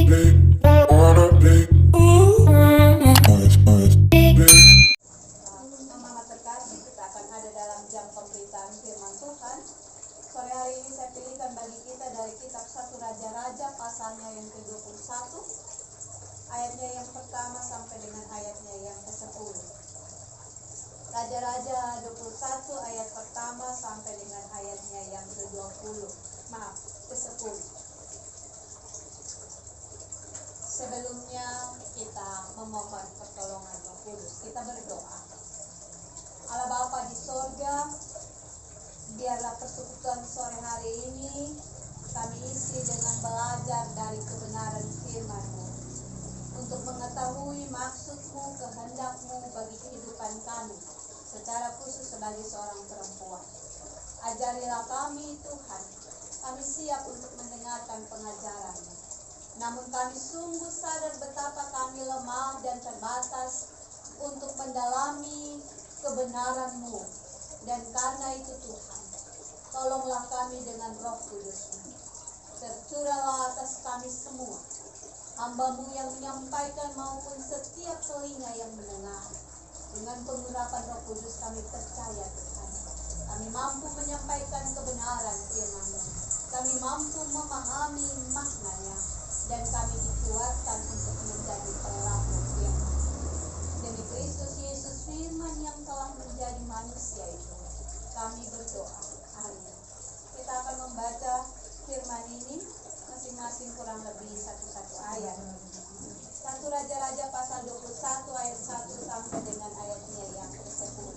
Mama terkasih, kita akan ada dalam jam pemberitaan firman Tuhan. Sore hari ini saya pilihkan bagi kita dari kitab 1 Raja-Raja pasalnya yang ke-21, ayatnya yang pertama sampai dengan ayatnya yang ke-10. Raja-Raja 21 ayat pertama sampai dengan ayatnya yang ke-20. Maaf, ke-10. Sebelumnya kita memohon pertolongan Roh Kudus. Kita berdoa. Allah Bapa di sorga, biarlah persekutuan sore hari ini kami isi dengan belajar dari kebenaran firman-Mu untuk mengetahui maksud-Mu, kehendak-Mu bagi kehidupan kami, secara khusus sebagai seorang perempuan. Ajarilah kami Tuhan, kami siap untuk mendengarkan pengajaran-Mu. Namun kami sungguh sadar betapa kami lemah dan terbatas untuk mendalami kebenaran-Mu. Dan karena itu Tuhan, tolonglah kami dengan Roh Kudus-Mu. Tercurahlah atas kami semua, hamba-Mu yang menyampaikan maupun setiap telinga yang mendengar. Dengan pengurapan Roh Kudus kami percaya Tuhan, kami mampu menyampaikan kebenaran firman-Mu. Kami mampu memahami maknanya, dan kami dikuatkan untuk menjadi pelaku firman. Demi Kristus Yesus firman yang telah menjadi manusia itu, kami berdoa. Amin. Kita akan membaca firman ini masing-masing kurang lebih satu ayat. 1 Raja-Raja pasal 21 ayat 1 sampai dengan ayatnya yang ke-10.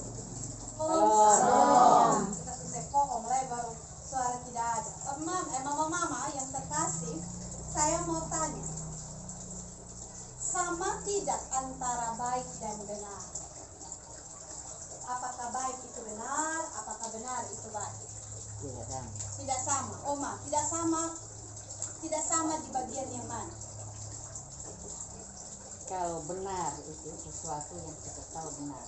Kita selesai kokong lebar, suara tidak ada. Mama yang terkasih, saya mau tanya, sama tidak antara baik dan benar? Apakah baik itu benar? Apakah benar itu baik? Tidak sama. Oma, tidak sama. Tidak sama di bagian yang mana? Kalau benar itu sesuatu yang kita tahu benar.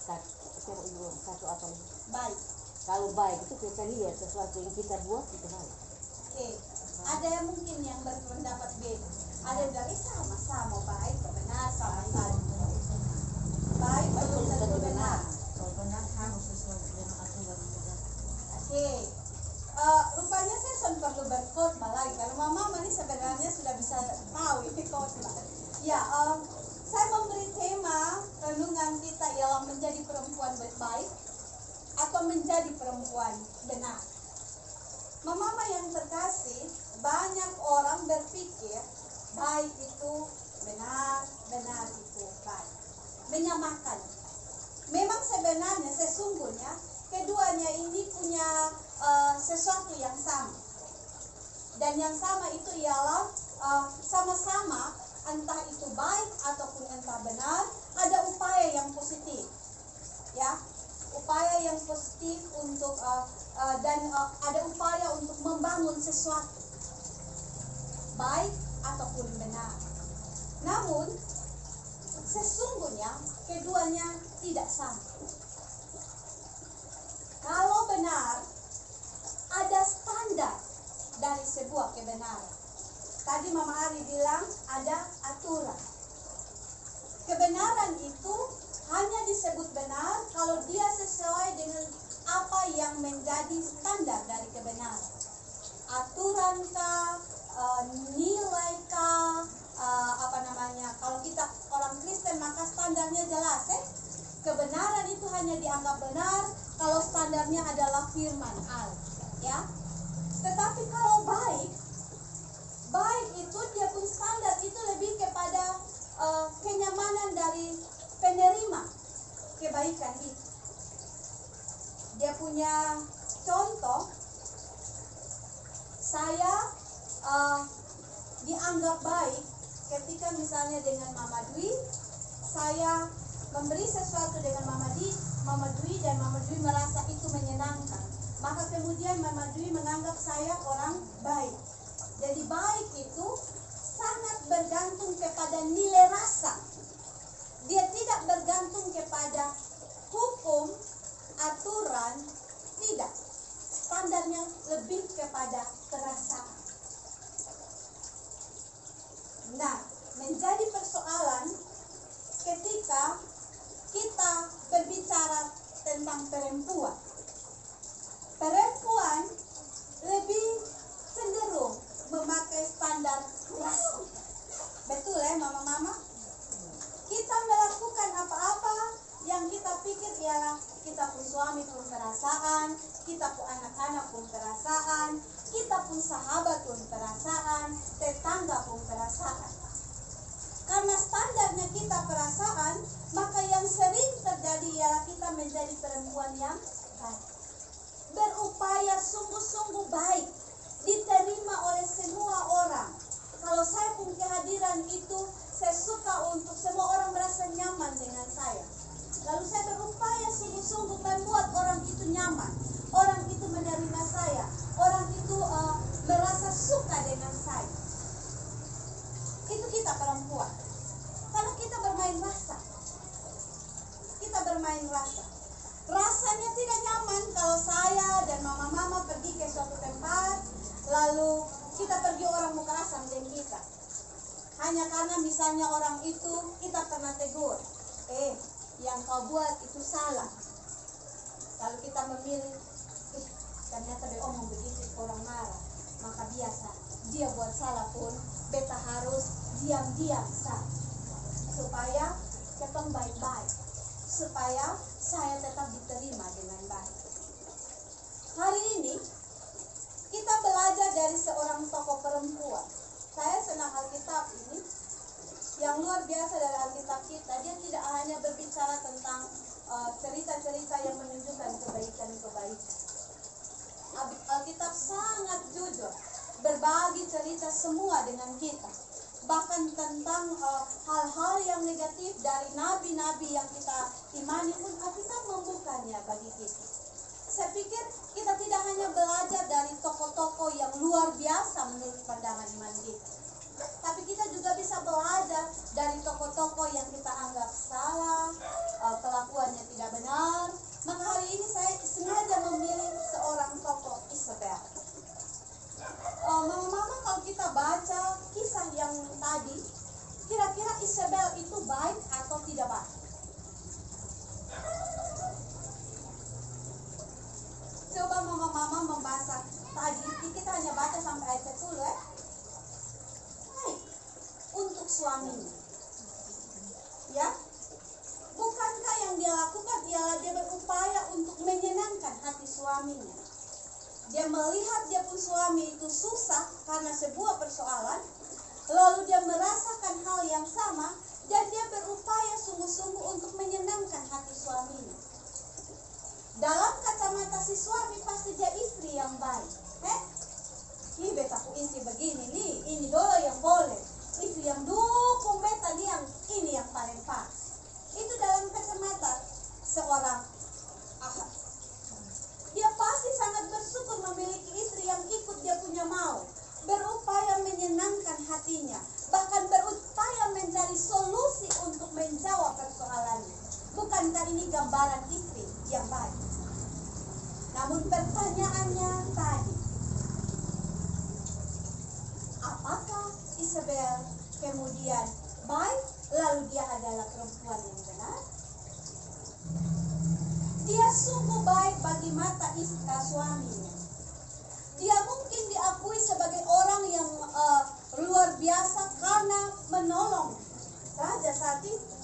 Satu apa itu? Baik. Kalau baik itu kita lihat sesuatu yang kita buat itu baik. Oke. Ada yang mungkin yang berpendapat beda. Ada yang bilang sama-sama baik, benar, sama saja. Baik belum tentu benar. Kalau benar harus sesuatu dengan aturan juga. Oke. Rupanya saya perlu berkhotbah lagi. Kalau mama ini sebenarnya sudah bisa tahu ini khotbah. Ya, saya memberi tema renungan kita ialah menjadi perempuan baik atau menjadi perempuan benar. Mama yang terkasih, banyak orang berpikir baik itu benar, benar itu baik. Menyamakan. Memang sebenarnya sesungguhnya keduanya ini punya sesuatu yang sama. Dan yang sama itu ialah sama-sama entah itu baik ataupun entah benar, ada upaya yang positif. Ya, upaya yang positif untuk dan ada upaya untuk membangun sesuatu baik ataupun benar. Namun sesungguhnya keduanya tidak sama. Kalau benar, ada standar dari sebuah kebenaran. Tadi Mama Ari bilang ada aturan. Kebenaran itu hanya disebut benar kalau dia sesuai dengan apa yang menjadi standar dari kebenaran. Aturan kah, nilai kah, kalau kita orang Kristen maka standarnya jelas. Kebenaran itu hanya dianggap benar kalau standarnya adalah firman Allah, ya. Tetapi kalau baik itu dia pun standar itu lebih kepada kenyamanan dari penerima kebaikan itu. Dia punya contoh, saya dianggap baik ketika misalnya dengan Mama Dwi, saya memberi sesuatu dengan Mama Dwi dan Mama Dwi merasa itu menyenangkan. Maka kemudian Mama Dwi menganggap saya orang baik. Jadi baik itu sangat bergantung kepada nilai rasa. Dia tidak bergantung kepada hukum, aturan, tidak. Standarnya lebih kepada perasaan. Nah, menjadi persoalan ketika kita berbicara tentang perempuan. Perempuan lebih cenderung memakai standar rasa. Betul ya mama-mama? Kita melakukan apa-apa yang kita pikir ialah kita pun suami pun perasaan, kita pun anak-anak pun perasaan, kita pun sahabat pun perasaan, tetangga pun perasaan. Karena standarnya kita perasaan, maka yang sering terjadi ialah kita menjadi perempuan yang baik. Berupaya sungguh-sungguh baik, diterima oleh semua orang. Kalau saya pun kehadiran itu, saya suka untuk semua orang merasa nyaman dengan saya. Lalu saya berupaya sungguh-sungguh membuat orang itu nyaman, orang itu menerima saya, orang itu merasa suka dengan saya. Itu kita perempuan. Karena kita bermain rasa. Kita bermain rasa. Rasanya tidak nyaman kalau saya dan mama-mama pergi ke suatu tempat, lalu kita pergi orang muka asam dengan kita. Hanya karena misalnya orang itu kita pernah tegur, yang kau buat itu salah. Lalu kita memilih, ternyata dia omong begitu orang marah. Maka biasa, dia buat salah pun, beta harus diam-diam sah. Supaya ketong baik-baik. Supaya saya tetap diterima dengan baik. Hari ini, kita belajar dari seorang tokoh perempuan. Saya senang Alkitab ini. Yang luar biasa dari Alkitab kita, dia tidak hanya berbicara tentang cerita-cerita yang menunjukkan kebaikan-kebaikan. Alkitab sangat jujur, berbagi cerita semua dengan kita. Bahkan tentang hal-hal yang negatif dari nabi-nabi yang kita imani pun Alkitab membukanya bagi kita. Saya pikir kita tidak hanya belajar dari tokoh-tokoh yang luar biasa menurut pandangan iman kita, tapi kita juga bisa belajar dari tokoh-tokoh yang kita anggap salah, kelakuannya tidak benar. Maka hari ini saya sengaja memilih seorang tokoh Isabel. Mama-mama, kalau kita baca kisah yang tadi, kira-kira Isabel itu baik atau tidak baik? Coba mama-mama membaca tadi, kita hanya baca sampai ayat 10 ya. Baik untuk suaminya. Ya. Bukankah yang dia lakukan ialah dia berupaya untuk menyenangkan hati suaminya. Dia melihat dia pun suami itu susah karena sebuah persoalan, lalu dia merasakan hal yang sama dan dia berupaya sungguh-sungguh untuk menyenangkan hati suaminya. Dalam kacamata si suami pasti dia istri yang baik. Ini betaku istri begini nih, ini dulu yang boleh. Istri yang dukung beta nih yang ini yang paling pas. Itu dalam kacamata seorang Ahab. Dia pasti sangat bersyukur memiliki istri yang ikut dia punya mau, berupaya menyenangkan hatinya, bahkan berupaya mencari solusi untuk menjawab persoalannya. Bukankah ini gambaran istri yang baik? Namun pertanyaannya tadi, apakah Isabel kemudian baik, lalu dia adalah perempuan yang benar? Dia sungguh baik bagi mata suaminya. Dia mungkin diakui sebagai orang yang luar biasa karena menolong raja saat itu.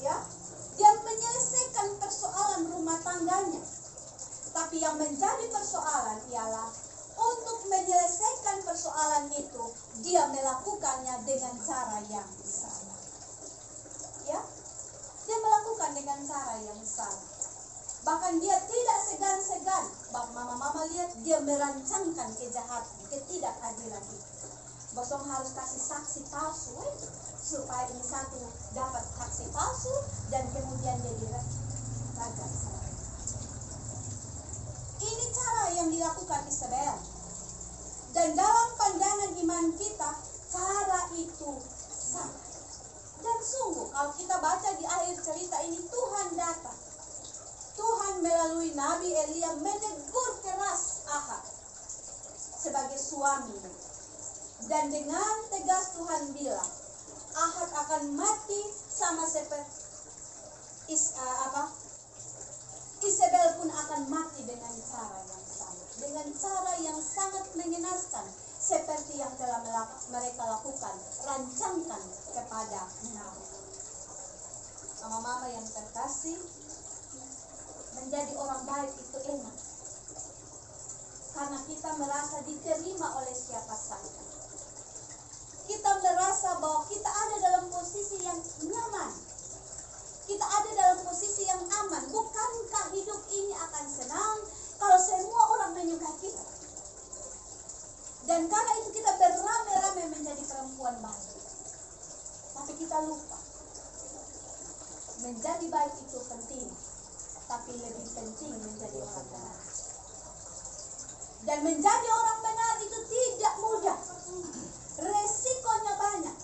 Ya, dia menyelesaikan persoalan rumah tangganya. Tapi yang menjadi persoalan ialah untuk menyelesaikan persoalan itu, dia melakukannya dengan cara yang salah. Ya, dia melakukan dengan cara yang salah. Bahkan dia tidak segan-segan. Mama-mama lihat dia merancangkan kejahatan, ketidakadilan itu. Bosong harus kasih saksi palsu, supaya ini satu dapat saksi palsu dan kemudian jadi raja. Ini cara yang dilakukan Isabel. Dan dalam pandangan iman kita, cara itu salah. Dan sungguh kalau kita baca di akhir cerita ini, Tuhan datang. Tuhan melalui Nabi Elia menegur keras Ahab sebagai suaminya. Dan dengan tegas Tuhan bilang, Ahab akan mati sama seperti Isabel pun akan mati dengan cara yang sama, dengan cara yang sangat mengenaskan, seperti yang telah mereka lakukan, rancangkan kepada Nabot. Mama-mama yang terkasih, menjadi orang baik itu enak, karena kita merasa diterima oleh siapa saja. Kita merasa bahwa kita ada dalam posisi yang nyaman, kita ada dalam posisi yang aman. Bukankah hidup ini akan senang kalau semua orang menyukai kita? Dan karena itu kita beramai-ramai menjadi perempuan baik. Tapi kita lupa, menjadi baik itu penting, tapi lebih penting menjadi orang benar. Dan menjadi orang benar itu tidak mudah, resikonya banyak.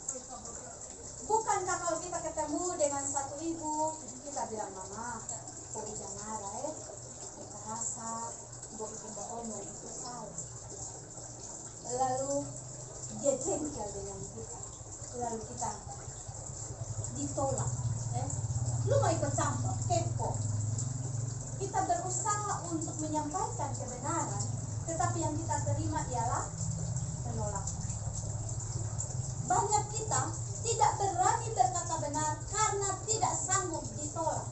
Bukankah kalau kita ketemu dengan satu ibu, kita bilang, mama, kok jangan marah kita rasa buat kita omong itu salah. Lalu dia jengkel dengan kita, lalu kita ditolak. Lu mau ikut campur, kepo. Kita berusaha untuk menyampaikan kebenaran, tetapi yang kita terima ialah penolakan. Banyak kita tidak berani berkata benar karena tidak sanggup ditolak.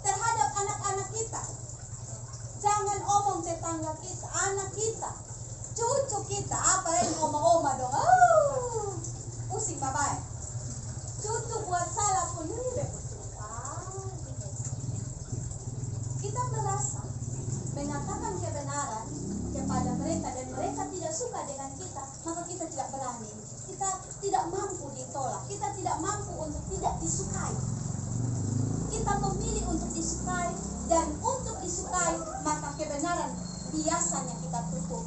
Terhadap anak-anak kita, jangan omong tetangga kita, anak kita, cucu kita, apalagi oma-oma dong. Pusing babai. Cucu buat salah pun kita merasa mengatakan kebenaran kepada mereka dan mereka tidak suka dengan kita, maka kita tidak berani. Kita tidak mampu ditolak, kita tidak mampu untuk tidak disukai. Kita memilih untuk disukai, dan untuk disukai maka kebenaran biasanya kita tutup.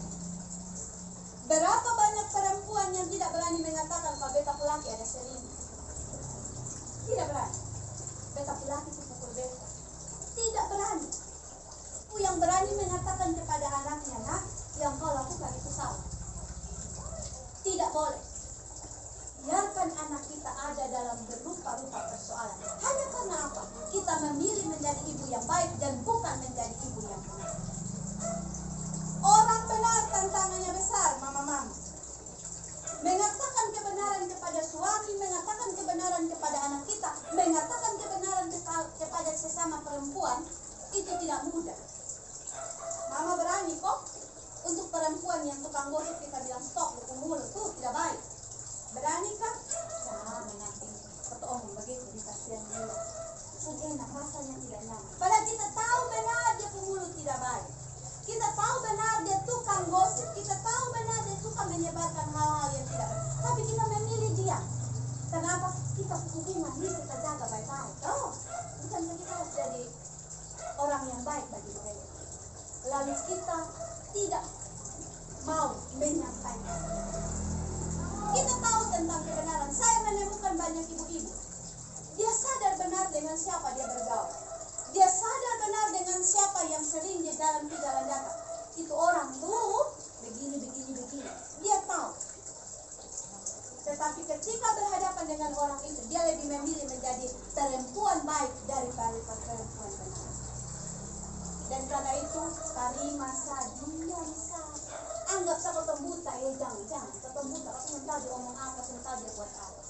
Berapa banyak perempuan yang tidak berani mengatakan kalau beta laki ada selingkuh? Tidak berani. Beta laki itu pukul beta. Tidak berani. Yang berani mengatakan kepada anaknya, nak, yang kau lakukan itu salah. Tidak boleh. Biarkan anak kita ada dalam berupa-rupa persoalan. Hanya karena apa? Kita memilih menjadi ibu yang baik dan bukan menjadi ibu yang benar. Orang benar tantangannya besar, mama-mama. Mengatakan kebenaran kepada suami, mengatakan kebenaran kepada anak kita, mengatakan kebenaran kepada sesama perempuan, itu tidak mudah. Mama berani kok untuk perempuan yang tukang gosip kita bilang stop, buku mulut, tuh tidak baik. Berani kan? Jangan nanti kata omong begitu dikasihan dulu. Kan enak, rasanya tidak nyaman. Padahal kita tahu benar dia pemulut tidak baik. Kita tahu benar dia tukang gosip. Kita tahu benar dia suka menyebarkan hal-hal yang tidak baik. Tapi kita memilih dia. Kenapa? Kita hubungan ini kita jaga baik-baik. Oh, bukankah kita harus jadi orang yang baik bagi mereka? Lalu kita tidak mau menyampaikan. Kita tahu tentang kebenaran. Saya menemukan banyak ibu-ibu. Dia sadar benar dengan siapa dia bergaul. Dia sadar benar dengan siapa yang sering dia jalan dapat. Itu orang tuh begini. Dia tahu. Tetapi ketika berhadapan dengan orang itu, dia lebih memilih menjadi perempuan baik daripada perempuan benar. Dan karena itu, terima saja, diam saja. Anggap saya ketemu buta, jangan. Ketemu buta, sementara dia omong apa, sementara dia buat apa.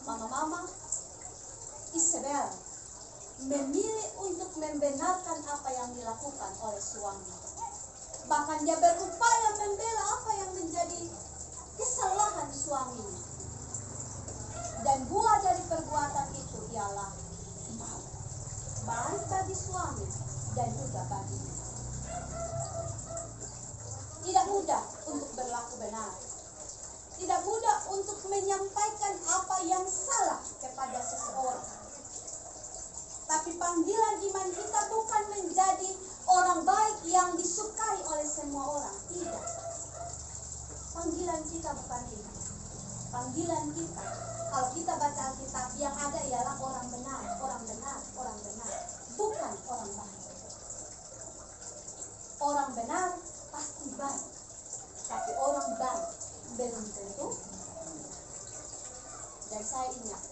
Mama-mama, Isabel memilih untuk membenarkan apa yang dilakukan oleh suami. Bahkan dia berupaya membela apa yang menjadi kesalahan suaminya. Dan buah dari perbuatan itu ialah maut. Baik bagi suami dan juga bagi dia. Tidak mudah untuk berlaku benar. Tidak mudah untuk menyampaikan apa yang salah kepada seseorang. Tapi panggilan iman kita bukan menjadi orang baik yang disukai oleh semua orang. Tidak. Panggilan kita bukan itu. Panggilan kita, kalau kita baca Alkitab, yang ada ialah orang benar. Bukan orang baik. Orang benar pasti baik. Tapi orang baik belum tentu. Dan saya ingat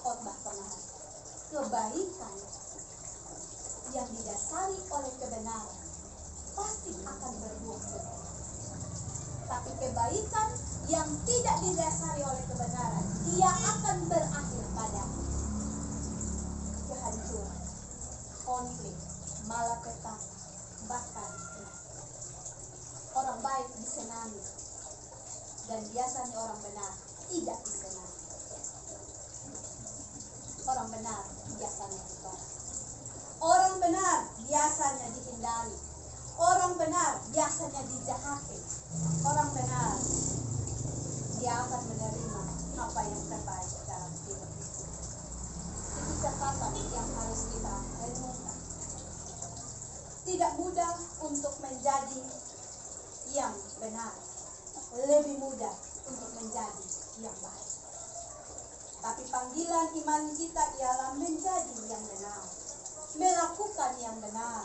khotbah kemarin, kebaikan yang didasari oleh kebenaran pasti akan berbuah baik. Tapi kebaikan yang tidak didasari oleh kebenaran, dia akan berakhir pada kehancuran, konflik, malapetaka, bahkan kematian. Orang baik disenangi, dan biasanya orang benar tidak disenangi. Orang benar biasanya ditolak. Orang benar biasanya dihindari. Orang benar biasanya dijahati. Orang benar dia akan menerima apa yang terbaik dalam hidup. Itu catatan yang harus kita renungkan. Tidak mudah untuk menjadi yang benar, lebih mudah untuk menjadi yang baik. Tapi panggilan iman kita ialah menjadi yang benar, melakukan yang benar,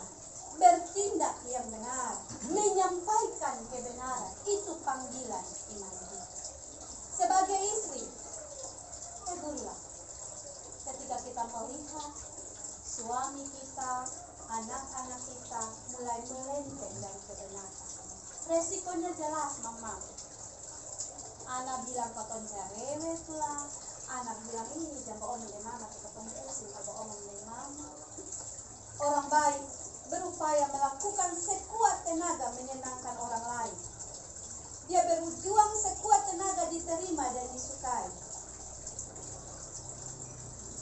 bertindak yang benar, menyampaikan kebenaran. Itu panggilan iman kita. Sebagai istri, teguhlah ketika kita melihat suami kita, anak-anak kita mulai melenceng dari kebenaran. Resikonya jelas, mama. Anak bilang koton cerewet lah. Anak bilang ini jangan bohong dengan mama, koton pusing, jangan bohong dengan mama. Orang baik berupaya melakukan sekuat tenaga menyenangkan orang lain. Dia berjuang sekuat tenaga diterima dan disukai.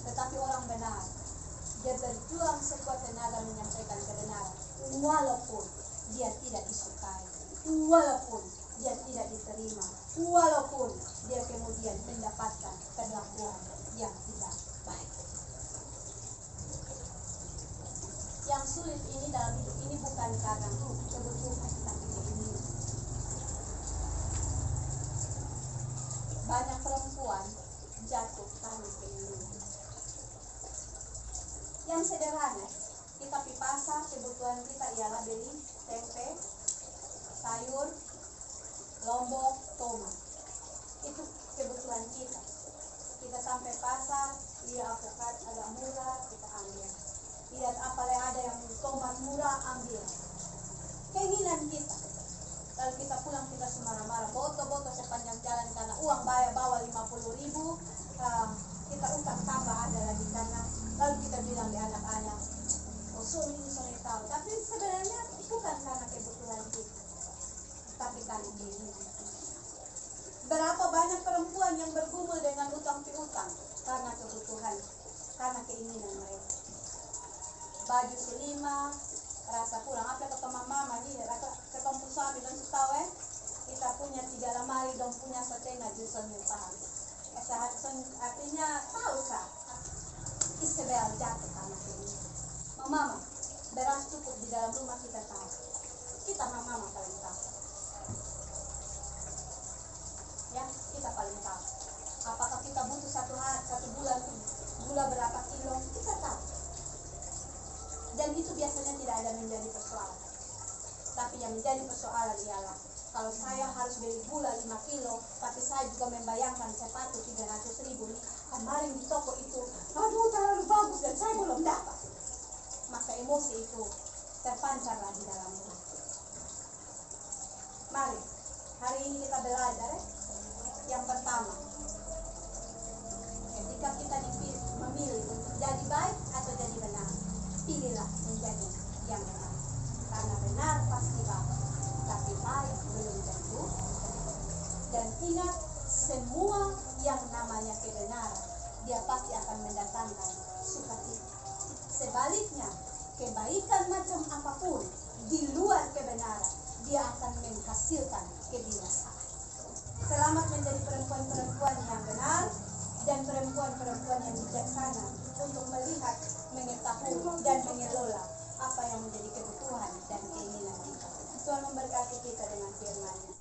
Tetapi orang benar, dia berjuang sekuat tenaga menyampaikan kebenaran, walaupun dia tidak disukai, walaupun dia tidak diterima, walaupun dia kemudian mendapatkan perlakuan yang tidak baik. Yang sulit ini dalam hidup ini bukan karena kebutuhan, tapi keinginan. Banyak perempuan jatuh karena keinginan. Yang sederhana, kita pergi pasar, kebutuhan kita ialah beli tempe, sayur, lombok, tomat. Itu kebutuhan kita. Kita sampai pasar, lihat avokat agak murah, kita ambil. Lihat apa ada yang tomat murah, ambil. Keinginan kita. Lalu kita pulang, kita semarah-marah, boto-boto sepanjang jalan karena uang bayar bawa 50.000, kita utang tambah ada lagi karena lalu kita bilang di anak-anak, oh sorry ini sorry tahu, tapi sebenarnya bukan karena kebutuhan kita, tapi karena keinginan. Berapa banyak perempuan yang bergumul dengan utang piutang karena kebutuhan, karena keinginan mereka. Baju selima, rasa kurang, apa kata mama ini, rasa ketemu suami dan tahu kita punya 3 lemari dan punya setengah juta paham. Artinya tahu kah? Isabel jatuh karena keinginan. Mama, beras cukup di dalam rumah kita tahu. Kita mama paling tahu. Ya, kita paling tahu. Apakah kita butuh satu bulan gula berapa kilo? Kita tahu. Dan itu biasanya tidak ada menjadi persoalan. Tapi yang menjadi persoalan ialah kalau saya harus beli gula 5 kilo, tapi saya juga membayangkan sepatu 300.000 nih, kemarin di toko itu, aduh terlalu bagus dan saya belum dapat. Maka emosi itu terpancarlah di dalam rumah. Mari, hari ini kita belajar yang pertama. Ketika kita memilih untuk jadi baik atau jadi benar, pilihlah menjadi yang benar. Karena benar pasti baik, tapi baik belum tentu. Dan ingat, semua yang namanya kebenaran, dia pasti akan mendatangkan sukacita. Sebaliknya, kebaikan macam apapun di luar kebenaran, dia akan menghasilkan kebinasaan. Selamat menjadi perempuan-perempuan yang benar dan perempuan-perempuan yang bijaksana untuk melihat, mengetahui, dan mengelola apa yang menjadi kebutuhan dan keinginan kita. Tuhan memberkati kita dengan firman-Nya.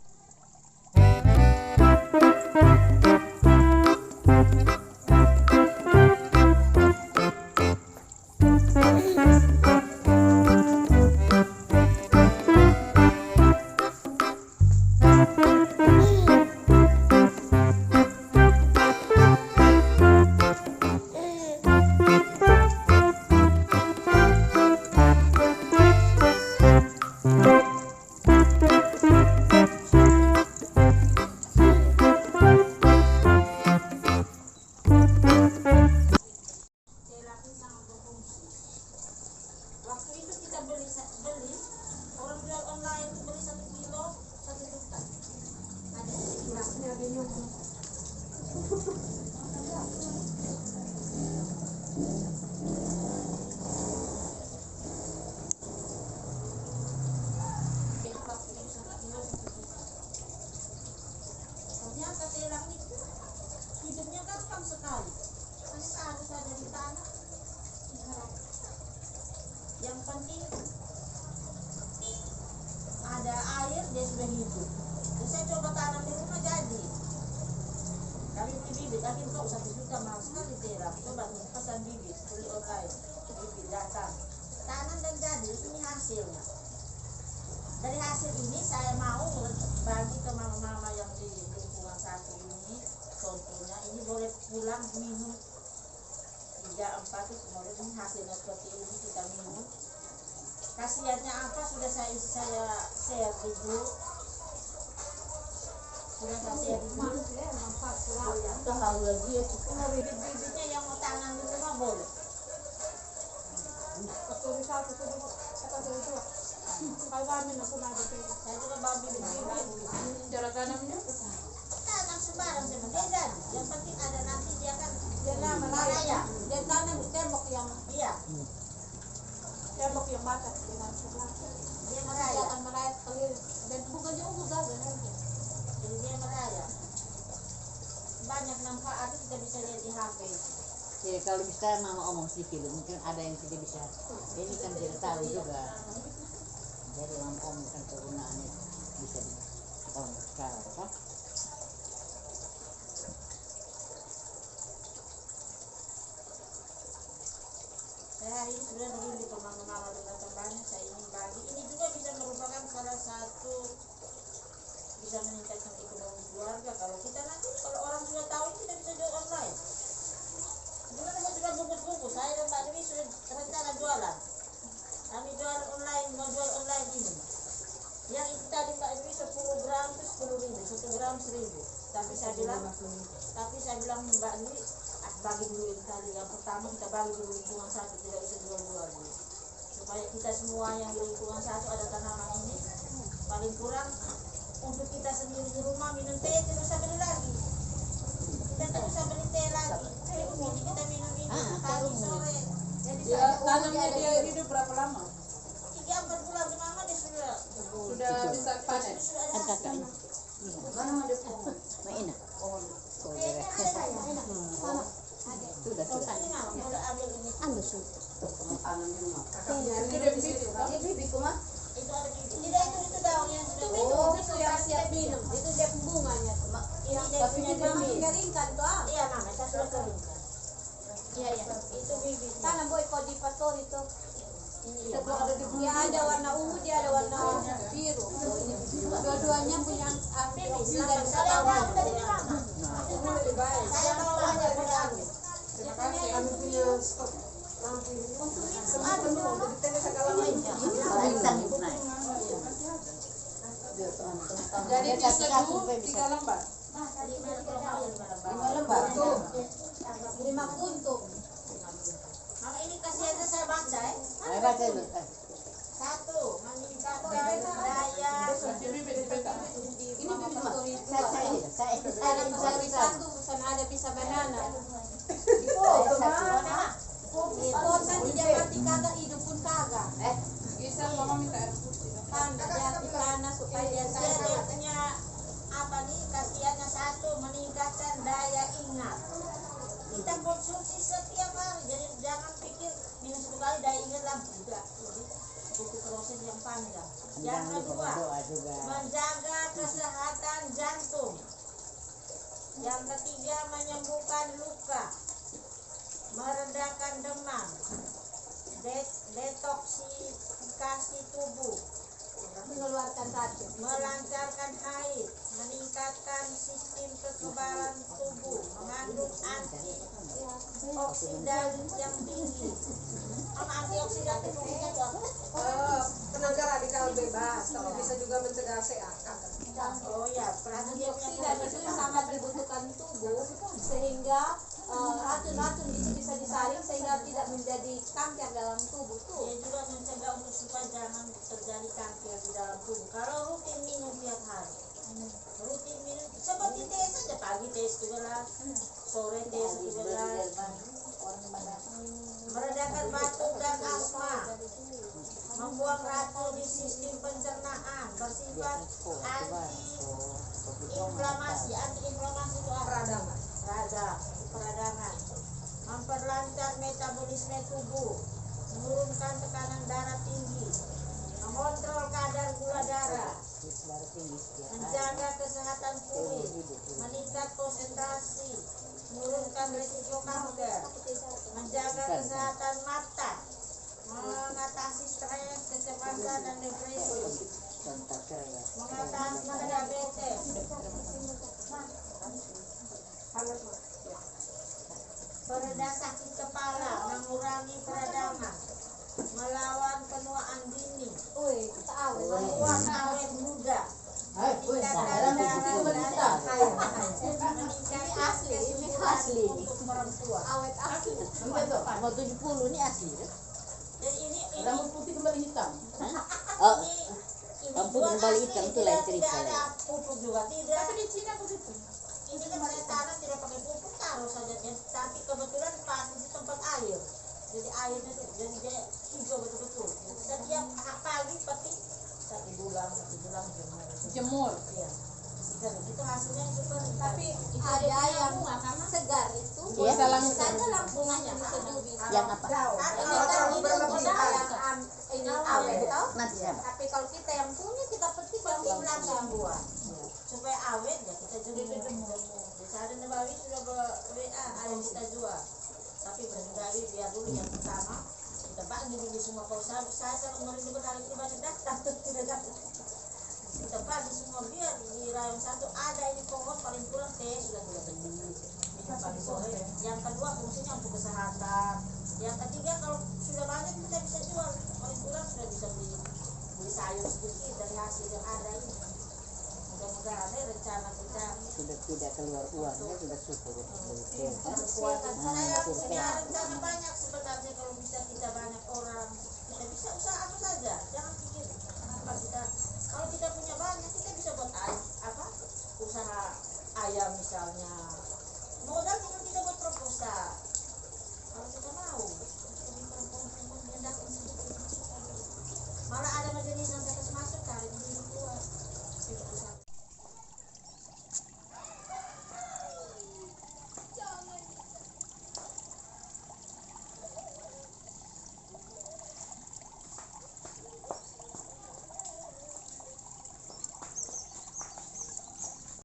sudah hidup. Terus saya coba tanam di rumah jadi. Kami beli bibit, akhirnya kok 1 juta mahal sekali terap. Coba nih pesan bibit, beli online, bibit datang, tanam dan jadi. Ini hasilnya. Dari hasil ini saya mau bagi ke mama-mama yang di lingkungan satu ini. Contohnya ini boleh pulang minum 3-4 itu boleh, ini hasilnya seperti ini kita minum. Kasihannya apa sudah saya share di grup. Sudah saya share di grup. Tahu lagi ya. Bibit-bibitnya yang mau tanam di rumah boleh. Saya juga bawa bibit-bibit. Cara tanamnya? Tanam sembarang sama dia jadi. Yang penting ada nanti dia kan Meraya. Dia tanam di tembok yang iya batas dengan sebelah. dia Dia meraya. akan merayap keliling dan bukannya gagal nanti. Jadi dia meraya. Banyak manfaat itu kita bisa lihat di HP. Ya, kalau bisa mama omong sedikit, mungkin ada yang tidak bisa. Ini kan tidak tahu juga. Jadi mama omong kan kegunaannya bisa di tahun sekarang, kan? Saya hari ini sudah begini ke mama-mama dengan temannya, saya ingin bagi. Ini juga bisa merupakan salah satu bisa meningkatkan ekonomi keluarga. Kalau kita nanti kalau orang sudah tahu ini kita bisa jual online. Dulu saya sudah bungkus-bungkus, saya dan Mbak Dewi sudah rencana jualan. Kami jual online, mau jual online ini. Yang itu tadi Mbak Dewi 10 gram itu 10.000, 1 gram 1.000. Tapi saya bilang Mbak Dewi bagi dulu yang tadi. Yang pertama kita bagi dulu lingkungan satu, tidak bisa jual-jual dulu. Supaya kita semua yang di lingkungan satu ada tanaman ini. Paling kurang untuk kita sendiri di rumah minum teh tidak usah beli lagi. Kita tidak usah beli teh lagi. Ini kita minum ini pagi sore. Jadi Dia tanamnya dia hidup berapa lama? 3-4 bulan ke mama dia sudah Bisa panen. sudah ada Kan hasil. kakaknya. Mana ada pohon? Maina. Pohon. Tehnya ada saya. Sudah. Ini mama boleh ambil ini. Ambil sudah. Itu dia bibit, Pak. Itu ada bibit. Tidak itu daun yang sudah Itu yang siap minum. Itu dia bunganya. Ini dia punya bibit. Keringkan tuh. Iya mama, saya sudah keringkan. Iya itu bibit. Tanam boy kau di pastor itu. Iya. Dia ada warna ungu, dia ada warna biru. Dua-duanya punya antioksidan. Saya tahu dari mama. Saya mau banyak boleh ambil. Terima kasih. Kami punya stok. Bintang itu naik. Jadi dia seduh 3 lembar. 5 lembar. 5 puntung. Mama ini kasihannya saya baca ya. Ayo baca dulu. 1. Meningkatkan daya. Ini bibit pastor itu. Saya Ada pastor satu, sana ada bisa banana. Potan di Jakarta kagak hidup pun kagak. Bisa mama minta air putih. Kan dia di sana supaya dia Dia punya apa nih kasihannya 1 meningkatkan daya ingat. Kita konsumsi setiap hari, jadi jangan pikir minum 1 kali daya ingat lah tidak. Butuh proses yang panjang. Yang kedua, doa juga. menjaga kesehatan jantung. Yang ketiga, menyembuhkan luka, meredakan demam, detoksifikasi tubuh, mengeluarkan racun. melancarkan haid, meningkatkan sistem kekebalan tubuh, mengandung antioksidan yang tinggi. Apa antioksidan itu fungsinya itu apa? Penangkal radikal bebas, tapi bisa juga mencegah CA. Oh ya, berarti dia punya Antioksidan itu sangat dibutuhkan tubuh sehingga racun-racun itu bisa disaring sehingga tidak menjadi kanker dalam tubuh tuh. dia juga mencegah untuk supaya jangan terjadi kanker di dalam tubuh. Kalau rutin minum tiap hari, rutin minum seperti teh saja, pagi teh 1 gelas, sore teh 1 gelas, meredakan batuk dan asma, membuang racun di sistem pencernaan, bersifat anti-inflamasi itu apa? Peradangan, memperlancar metabolisme tubuh, menurunkan tekanan darah tinggi, mengontrol kadar gula darah, tinggi setiap hari. menjaga kesehatan kulit, meningkat konsentrasi, menurunkan risiko kanker, menjaga kesehatan mata, mengatasi stres, kecemasan dan depresi, Contoh keren. mengatasi diabetes, pereda sakit kepala, mengurangi peradangan, melawan penuaan dini, Uy, tahu. membuat awet muda, meningkatkan Dalam darah buku dan kita. meningkatkan Asli, ini kesuburan asli. untuk perempuan. Awet asli. Mau 70 ini asli kan? Jadi ini Rambut putih kembali hitam. Oh, ini rambut buat kembali asli, hitam itu tidak- lain cerita. Tidak ada pupuk juga, tidak. Tapi di Cina begitu. Ini kan saya tanam tidak pakai pupuk, taruh saja. Tapi kebetulan pas di tempat air. Jadi airnya tuh, jadi dia hijau betul-betul. Setiap pagi petik 1 bulan jemur. Jemur. Iya. Itu hasilnya super. Tapi ada yang segar itu. Iya. Misalnya lampungannya diseduh bisa. Yang apa? Ini kan ini yang ini awet toh. Nanti sama. Tapi kalau kita yang punya kita petik Penting langsung langsung buah. Supaya awet ya kita jemur. Di sana Nabawi sudah WA ada yang kita jual. Tapi Nabawi biar dulu yang pertama kita bagi dulu semua. Kalau saya kalau merindu hari ini banyak datang tidak datang. Kita bagi semua biar di rayong satu ada ini pohon paling kurang teh sudah kita beli. Kita pagi sore. Yang kedua fungsinya untuk kesehatan. Yang ketiga kalau sudah banyak kita bisa jual. Paling kurang sudah bisa beli sayur sedikit dari hasil yang ada ini. Mudah-mudahan rencana kita Sudah tidak keluar uangnya sudah syukur. saya punya rencana banyak sebenarnya. Kalau bisa kita banyak orang kita bisa usaha apa saja, jangan pikir apa kita. Kalau kita punya banyak kita bisa buat apa usaha ayam misalnya,